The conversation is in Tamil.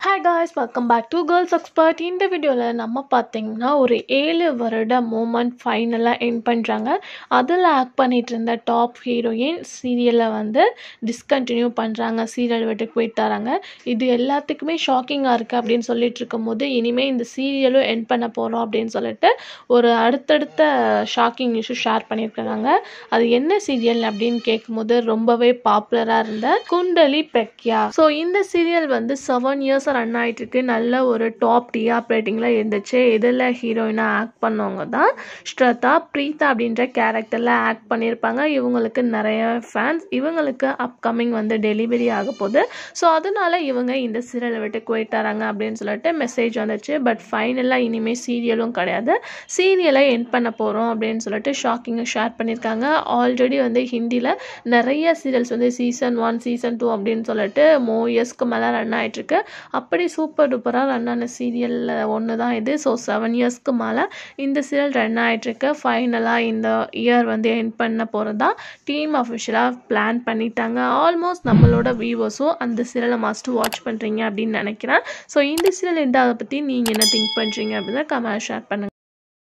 Hi guys, welcome back to Girls Expert. இந்த வீடியோவில் நம்ம பார்த்தீங்கன்னா ஒரு 7 வருட மூமெண்ட் ஃபைனலாக எண்ட் பண்ணுறாங்க. அதில் ஆக்ட் பண்ணிட்டு இருந்த டாப் ஹீரோயின் சீரியலை வந்து டிஸ்கண்டினியூ பண்ணுறாங்க, சீரியல் விட்டு போயிட்டாராங்க. இது எல்லாத்துக்குமே ஷாக்கிங்காக இருக்குது அப்படின்னு சொல்லிட்டு இருக்கும்போது இனிமேல் இந்த சீரியலும் எண்ட் பண்ண போகிறோம் அப்படின்னு சொல்லிட்டு ஒரு அடுத்தடுத்த ஷாக்கிங் நியூஸும் ஷேர் பண்ணியிருக்காங்க. அது என்ன சீரியல் அப்படின்னு கேட்கும்போது ரொம்பவே பாப்புலராக இருந்த குண்டலி பிரக்யா. ஸோ இந்த சீரியல் வந்து 7 இயர்ஸ் ரன் ஆகிட்டு இருக்கு. நல்ல ஒரு டாப் டிஆர் ரேட்டிங்கில் இருந்துச்சு. இதில் ஹீரோயினாக ஆக்ட் பண்ணவங்க தான் ஸ்ரதா பிரீதா அப்படின்ற கேரக்டரில் ஆக்ட் பண்ணியிருப்பாங்க. இவங்களுக்கு நிறைய ஃபேன்ஸ். இவங்களுக்கு அப்கமிங் வந்து டெலிவரி ஆக போகுது. ஸோ அதனால இவங்க இந்த சீரியலை விட்டு போயிட்டாராங்க அப்படின்னு சொல்லிட்டு மெசேஜ் வந்துச்சு. பட் ஃபைனலாக இனிமேல் சீரியலும் கிடையாது, சீரியலை எண்ட் பண்ண போகிறோம் அப்படின்னு சொல்லிட்டு ஷாக்கிங்காக ஷேர் பண்ணியிருக்காங்க. ஆல்ரெடி வந்து ஹிந்தியில் நிறைய சீரியல்ஸ் வந்து சீசன் 1 சீசன் 2 அப்படின்னு சொல்லிட்டு இயர்ஸ்க்கு மேலே ரன் ஆகிட்டுருக்கு. அப்படி சூப்பர் டூப்பராக ரன் ஆன சீரியலில் ஒன்று தான் இது. ஸோ 7 இயர்ஸ்க்கு மேலே இந்த சீரியல் ரன் ஆகிட்டுருக்கு. ஃபைனலாக இந்த இயர் வந்து எண்ட் பண்ண போகிறதா டீம் அஃபிஷியலாக பிளான் பண்ணிட்டாங்க. ஆல்மோஸ்ட் நம்மளோட வியூவர்ஸும் அந்த சீரியலை மஸ்ட் வாட்ச் பண்ணுறீங்க அப்படின்னு நினைக்கிறேன். ஸோ இந்த சீரியல் எண்ட் அதை பற்றி நீங்கள் என்ன திங்க் பண்ணுறீங்க அப்படின்னு கமெண்ட் ஷேர் பண்ணுங்கள்.